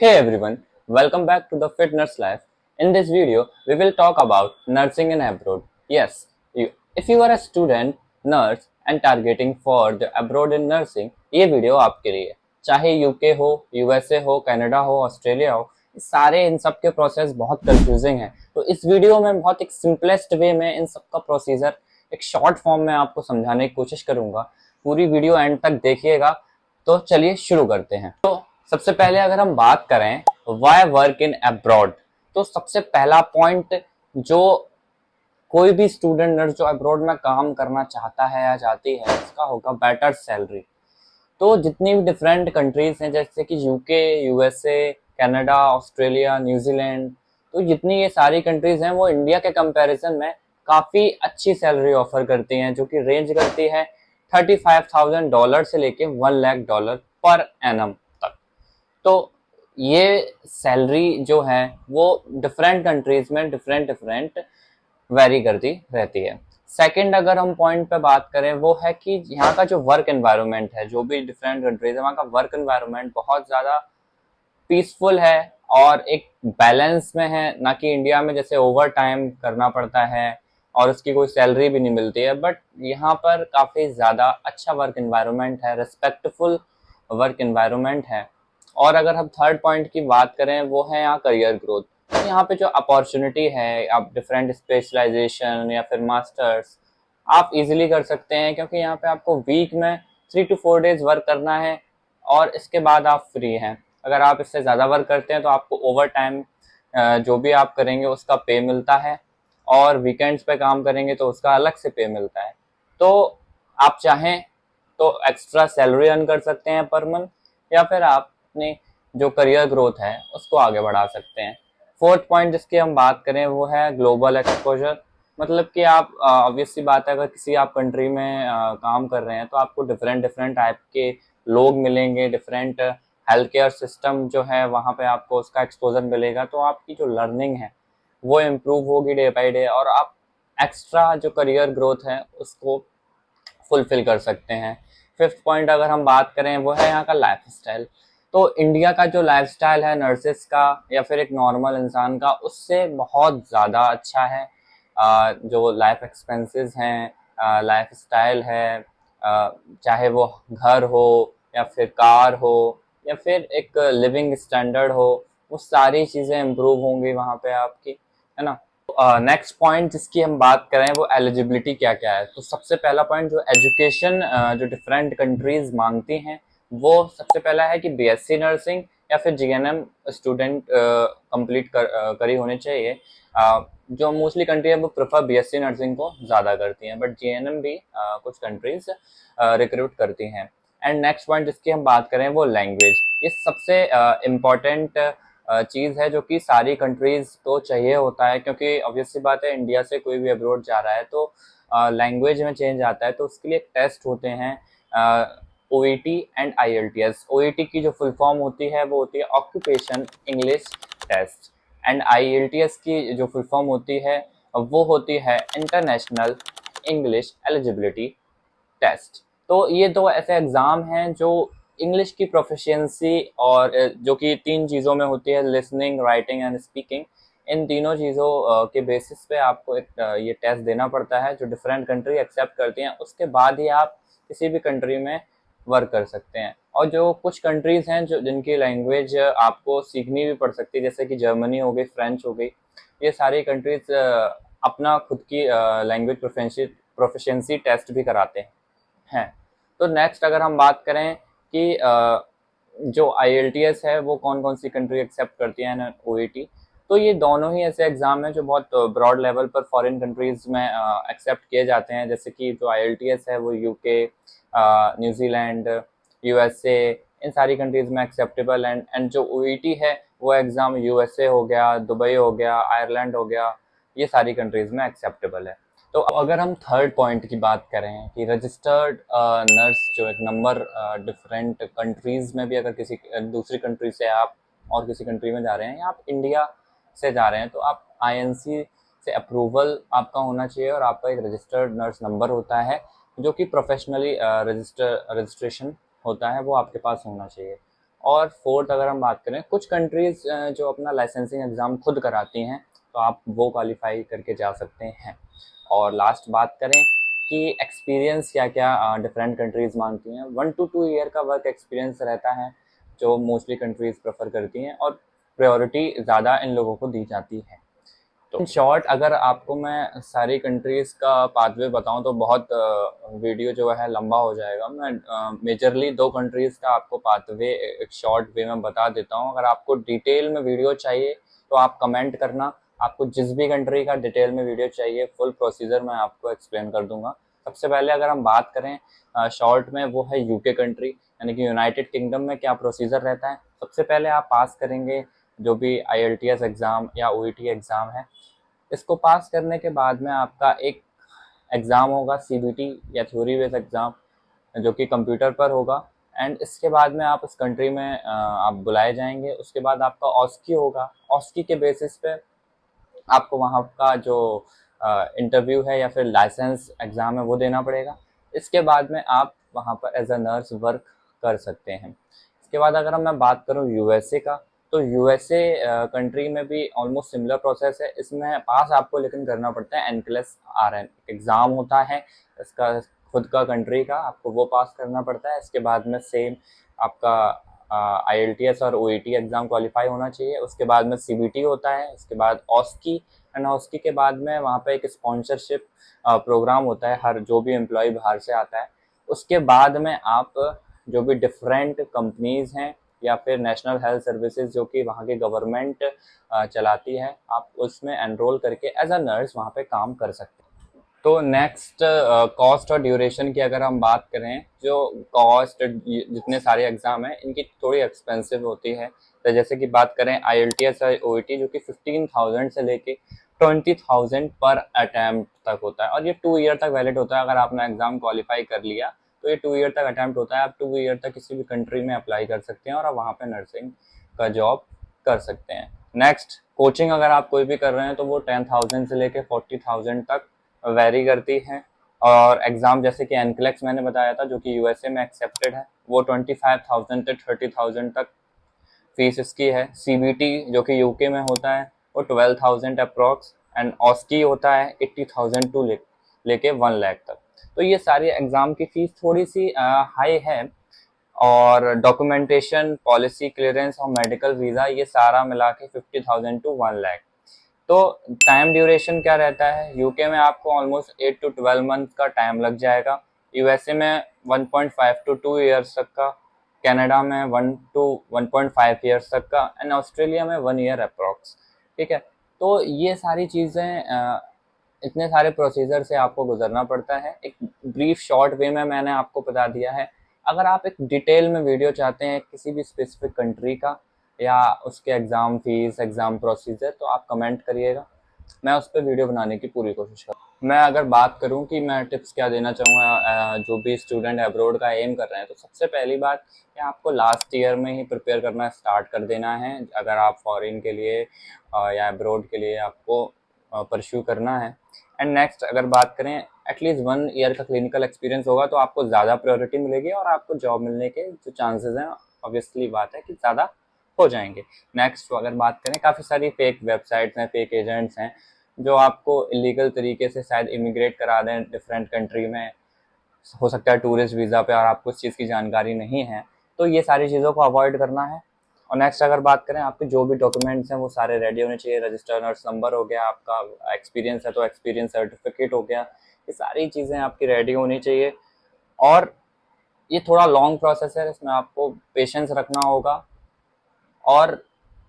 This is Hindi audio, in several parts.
Hey everyone, welcome back to the Fit Nurse Life. In this video, we will talk about nursing in abroad. Yes, if you are a student, nurse and targeting for the abroad in nursing, ये वीडियो आपके लिए है। चाहे यूके हो, यूएसए हो, कनाडा हो, ऑस्ट्रेलिया हो, सारे इन सब के प्रोसेस बहुत कंफ्यूजिंग हैं। तो इस वीडियो में बहुत एक सिंपलेस्ट वे में इन सब का प्रोसीजर एक शॉर्ट फॉर्म में आपको समझाने की कोशिश करूंगा। पूरी वीडियो एंड तक देखिएगा। तो चलिए शुरू करते हैं। तो सबसे पहले अगर हम बात करें वाई वर्क इन अब्रॉड, तो सबसे पहला पॉइंट जो कोई भी स्टूडेंट नर्स जो अब्रॉड में काम करना चाहता है या चाहती है उसका होगा बेटर सैलरी। तो जितनी भी डिफरेंट कंट्रीज हैं जैसे कि UK, USA, Canada, Australia, New Zealand, तो जितनी ये सारी कंट्रीज हैं वो इंडिया के कंपैरिजन में काफ़ी अच्छी सैलरी ऑफर करती हैं, जो कि रेंज करती है $35,000 से लेके $1 लाख पर एनम तक। तो ये सैलरी जो है वो डिफरेंट कंट्रीज में डिफरेंट डिफरेंट वेरी करती रहती है। सेकंड अगर हम पॉइंट पे बात करें वो है कि यहाँ का जो वर्क एनवायरनमेंट है, जो भी डिफरेंट कंट्रीज है वहाँ का वर्क एनवायरनमेंट बहुत ज़्यादा पीसफुल है और एक बैलेंस में है, ना कि इंडिया में जैसे ओवर टाइम करना पड़ता है और उसकी कोई सैलरी भी नहीं मिलती है। बट यहाँ पर काफ़ी ज़्यादा अच्छा वर्क एनवायरनमेंट है, रिस्पेक्टफुल वर्क एनवायरनमेंट है। और अगर हम थर्ड पॉइंट की बात करें वो है यहाँ करियर ग्रोथ। तो यहाँ पे जो अपॉर्चुनिटी है, आप डिफरेंट स्पेशलाइजेशन या फिर मास्टर्स आप इजीली कर सकते हैं, क्योंकि यहाँ पे आपको वीक में 3 to 4 डेज वर्क करना है और इसके बाद आप फ्री हैं। अगर आप इससे ज़्यादा वर्क करते हैं तो आपको ओवर टाइम जो भी आप करेंगे उसका पे मिलता है, और वीकेंड्स पे काम करेंगे तो उसका अलग से पे मिलता है। तो आप चाहें तो एक्स्ट्रा सैलरी अर्न कर सकते हैं पर मंथ, या फिर आप अपनी जो करियर ग्रोथ है उसको आगे बढ़ा सकते हैं। फोर्थ पॉइंट जिसकी हम बात करें वो है ग्लोबल एक्सपोजर। मतलब कि आप ऑब्वियस सी बात है, अगर किसी आप कंट्री में काम कर रहे हैं तो आपको डिफरेंट डिफरेंट टाइप के लोग मिलेंगे, डिफरेंट हेल्थ केयर सिस्टम जो है वहाँ पे आपको उसका एक्सपोजर मिलेगा। तो आपकी जो लर्निंग है वो इम्प्रूव होगी डे बाई डे, और आप एक्स्ट्रा जो करियर ग्रोथ है उसको फुलफिल कर सकते हैं। फिफ्थ पॉइंट अगर हम बात करें वो है यहाँ का लाइफ स्टाइल। तो इंडिया का जो लाइफ स्टाइल है नर्सेस का या फिर एक नॉर्मल इंसान का, उससे बहुत ज़्यादा अच्छा है। जो लाइफ एक्सपेंसेस हैं, लाइफ स्टाइल है, चाहे वो घर हो या फिर कार हो या फिर एक लिविंग स्टैंडर्ड हो, वो सारी चीज़ें इम्प्रूव होंगी वहाँ पे आपकी, है ना। नेक्स्ट पॉइंट जिसकी हम बात करें वो एलिजिबिलिटी क्या क्या है। तो सबसे पहला पॉइंट जो एजुकेशन जो डिफरेंट कंट्रीज मांगती हैं वो सबसे पहला है कि बीएससी नर्सिंग या फिर जीएनएम स्टूडेंट कंप्लीट करी होनी चाहिए। जो मोस्टली कंट्री है वो प्रेफर बीएससी नर्सिंग को ज़्यादा करती हैं, बट जीएनएम भी कुछ कंट्रीज रिक्रूट करती हैं। एंड नेक्स्ट पॉइंट जिसकी हम बात करें वो लैंग्वेज। ये सबसे इम्पॉर्टेंट चीज़ है जो कि सारी कंट्रीज को चाहिए होता है, क्योंकि ऑब्वियसली बात है इंडिया से कोई भी अब्रॉड जा रहा है तो लैंग्वेज में चेंज आता है। तो उसके लिए टेस्ट होते हैं ओईटी एंड आईएलटीएस। ओईटी की जो फुल फॉर्म होती है वो होती है occupation English test, and IELTS की जो फुल फॉर्म होती है वो होती है इंटरनेशनल इंग्लिश एलिजिबिलिटी टेस्ट। तो ये दो ऐसे एग्ज़ाम हैं जो इंग्लिश की प्रोफिशिएंसी और जो कि 3 चीज़ों में होती है, लिसनिंग, राइटिंग एंड स्पीकिंग। इन तीनों चीज़ों के बेसिस पे आपको एक ये टेस्ट देना पड़ता है जो डिफरेंट कंट्री एक्सेप्ट करती हैं। उसके बाद ही आप किसी भी कंट्री में वर्क कर सकते हैं। और जो कुछ कंट्रीज़ हैं जो जिनकी लैंग्वेज आपको सीखनी भी पड़ सकती है, जैसे कि जर्मनी हो गई, फ्रेंच हो गई, ये सारी कंट्रीज अपना खुद की लैंग्वेज प्रोफिशिएंसी टेस्ट भी कराते हैं। तो नेक्स्ट अगर हम बात करें कि जो आईएलटीएस है वो कौन कौन सी कंट्री एक्सेप्ट करती है ना ओईटी, तो ये दोनों ही ऐसे एग्जाम हैं जो बहुत ब्रॉड लेवल पर फॉरेन कंट्रीज में एक्सेप्ट किए जाते हैं। जैसे कि जो आईएलटीएस है वो यूके, न्यूजीलैंड, यूएसए, इन सारी कंट्रीज में एक्सेप्टेबल। एंड जो ओईटी है वो एग्ज़ाम यूएसए हो गया, दुबई हो गया, आयरलैंड हो गया, ये सारी कंट्रीज में एक्सेप्टेबल है। तो अगर हम थर्ड पॉइंट की बात करें कि रजिस्टर्ड नर्स जो एक नंबर डिफरेंट कंट्रीज़ में भी, अगर किसी दूसरी कंट्री से आप और किसी कंट्री में जा रहे हैं या आप इंडिया से जा रहे हैं तो आप आईएनसी से अप्रूवल आपका होना चाहिए, और आपका एक रजिस्टर्ड नर्स नंबर होता है जो कि प्रोफेशनली रजिस्ट्रेशन होता है, वो आपके पास होना चाहिए। और फोर्थ अगर हम बात करें, कुछ कंट्रीज जो अपना लाइसेंसिंग एग्ज़ाम खुद कराती हैं, तो आप वो क्वालिफाई करके जा सकते हैं। और लास्ट बात करें कि एक्सपीरियंस क्या क्या डिफरेंट कंट्रीज़ मांगती हैं, 1 to 2 ईयर का वर्क एक्सपीरियंस रहता है जो मोस्टली कंट्रीज़ प्रेफर करती हैं, और प्रायोरिटी ज़्यादा इन लोगों को दी जाती है। तो इन शॉर्ट अगर आपको मैं सारी कंट्रीज़ का पाथवे बताऊं तो बहुत वीडियो जो है लंबा हो जाएगा। मैं मेजरली 2 कंट्रीज़ का आपको पाथवे एक शॉर्ट वे में बता देता हूं। अगर आपको डिटेल में वीडियो चाहिए तो आप कमेंट करना, आपको जिस भी कंट्री का डिटेल में वीडियो चाहिए, फुल प्रोसीजर मैं आपको एक्सप्लेन कर दूंगा। सबसे पहले अगर हम बात करें शॉर्ट में, वो है यूके कंट्री, यानी कि यूनाइटेड किंगडम में क्या प्रोसीजर रहता है। सबसे पहले आप पास करेंगे जो भी IELTS एग्ज़ाम या OET एग्ज़ाम है। इसको पास करने के बाद में आपका एक एग्ज़ाम होगा CBT या थ्योरी बेस्ड एग्ज़ाम, जो कि कंप्यूटर पर होगा। एंड इसके बाद में आप उस कंट्री में आप बुलाए जाएंगे। उसके बाद आपका ऑस्की होगा। ऑस्की के बेसिस पे आपको वहाँ का जो इंटरव्यू है या फिर लाइसेंस एग्ज़ाम है वो देना पड़ेगा। इसके बाद में आप वहाँ पर एज अ नर्स वर्क कर सकते हैं। इसके बाद अगर मैं बात करूँ USA का, तो USA कंट्री में भी ऑलमोस्ट सिमिलर प्रोसेस है। इसमें पास आपको लेकिन करना पड़ता है NCLEX RN एग्ज़ाम होता है इसका खुद का कंट्री का, आपको वो पास करना पड़ता है। इसके बाद में सेम आपका IELTS और OET एग्ज़ाम क्वालिफाई होना चाहिए। उसके बाद में CBT होता है। उसके बाद ऑस्की, एंड ऑस्की के बाद में वहाँ पे एक स्पॉन्सरशिप प्रोग्राम होता है, हर जो भी एम्प्लॉय बाहर से आता है। उसके बाद में आप जो भी डिफरेंट कंपनीज़ हैं या फिर नेशनल हेल्थ सर्विसेज जो कि वहाँ की गवर्नमेंट चलाती है, आप उसमें एनरोल करके एज अ नर्स वहाँ पे काम कर सकते हैं। तो नेक्स्ट कॉस्ट और ड्यूरेशन की अगर हम बात करें, जो कॉस्ट जितने सारे एग्ज़ाम हैं इनकी थोड़ी एक्सपेंसिव होती है। तो जैसे कि बात करें IELTS और OET, जो कि 15,000 से लेके 20,000 पर अटैम्प्ट तक होता है, और ये 2 ईयर तक वैलिड होता है। अगर आपने एग्ज़ाम क्वालिफाई कर लिया तो ये 2 ईयर तक अटैम्प्ट होता है। आप 2 ईयर तक किसी भी कंट्री में अप्लाई कर सकते हैं और आप वहाँ पर नर्सिंग का जॉब कर सकते हैं। नेक्स्ट, कोचिंग अगर आप कोई भी कर रहे हैं तो वो 10,000 से लेके 40,000 तक वेरी करती हैं। और एग्ज़ाम जैसे कि NCLEX मैंने बताया था जो कि USA में एक्सेप्टेड है, वो 25,000 से 30,000 तक फीस इसकी है। CBT जो कि UK में होता है वो 12,000 अप्रॉक्स, एंड ऑस्की होता है 80,000 टू लेके 1 लाख तक। तो ये सारी एग्ज़ाम की फ़ीस थोड़ी सी हाई है। और डॉक्यूमेंटेशन, पॉलिसी क्लियरेंस और मेडिकल वीज़ा, ये सारा मिला के 50,000 टू 1 लाख। तो टाइम ड्यूरेशन क्या रहता है, यूके में आपको ऑलमोस्ट 8 to 12 मंथ का टाइम लग जाएगा। USA में 1.5 to 2 ईयर्स तक का, कनाडा में 1 to 1.5 ईयर्स तक का, एंड ऑस्ट्रेलिया में 1 ईयर अप्रॉक्स। ठीक है, तो ये सारी चीज़ें इतने सारे प्रोसीजर से आपको गुजरना पड़ता है। एक ब्रीफ शॉर्ट वे में मैंने आपको बता दिया है। अगर आप एक डिटेल में वीडियो चाहते हैं किसी भी स्पेसिफिक कंट्री का या उसके एग्ज़ाम फीस, एग्ज़ाम प्रोसीजर, तो आप कमेंट करिएगा, मैं उस पर वीडियो बनाने की पूरी कोशिश करूँ। मैं अगर बात करूँ कि मैं टिप्स क्या देना चाहूँगा जो भी स्टूडेंट अब्रॉड का एम कर रहे हैं, तो सबसे पहली बात कि आपको लास्ट ईयर में ही प्रिपेयर करना स्टार्ट कर देना है। अगर आप फॉरेन के लिए या अब्रॉड के लिए आपको परस्यू करना है। एंड नेक्स्ट अगर बात करें, एटलीस्ट 1 ईयर का क्लिनिकल एक्सपीरियंस होगा तो आपको ज़्यादा प्रायोरिटी मिलेगी और आपको जॉब मिलने के जो चांसेस हैं, ऑब्वियसली बात है कि ज़्यादा हो जाएंगे। नेक्स्ट अगर बात करें, काफ़ी सारी फेक वेबसाइट्स हैं, फेक एजेंट्स हैं जो आपको इलीगल तरीके से शायद इमिग्रेट करा दें डिफरेंट कंट्री में, हो सकता है टूरिस्ट वीज़ा पे, और आपको इस चीज़ की जानकारी नहीं है। तो ये सारी चीज़ों को अवॉइड करना है। और नेक्स्ट अगर बात करें, आपके जो भी डॉक्यूमेंट्स हैं वो सारे रेडी होने चाहिए। रजिस्टर नर्स नंबर हो गया, आपका एक्सपीरियंस है तो एक्सपीरियंस सर्टिफिकेट हो गया, ये सारी चीज़ें आपकी रेडी होनी चाहिए। और ये थोड़ा लॉन्ग प्रोसेस है, इसमें आपको पेशेंस रखना होगा। और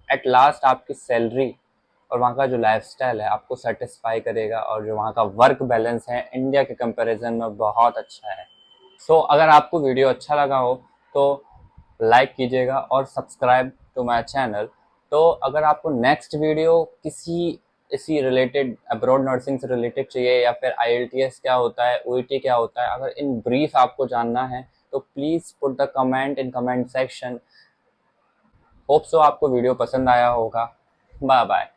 एट लास्ट आपकी सैलरी और वहाँ का जो लाइफस्टाइल है आपको सेटिस्फाई करेगा, और जो वहाँ का वर्क बैलेंस है इंडिया के कंपैरिजन में बहुत अच्छा है। सो अगर आपको वीडियो अच्छा लगा हो तो लाइक कीजिएगा और सब्सक्राइब टू माय चैनल। तो अगर आपको नेक्स्ट वीडियो किसी इसी रिलेटेड, अब्रॉड नर्सिंग से रिलेटेड चाहिए, या फिर IELTS क्या होता है, OET क्या होता है, अगर इन ब्रीफ आपको जानना है तो please put the comment in comment section. Hope so आपको वीडियो पसंद आया होगा। Bye bye.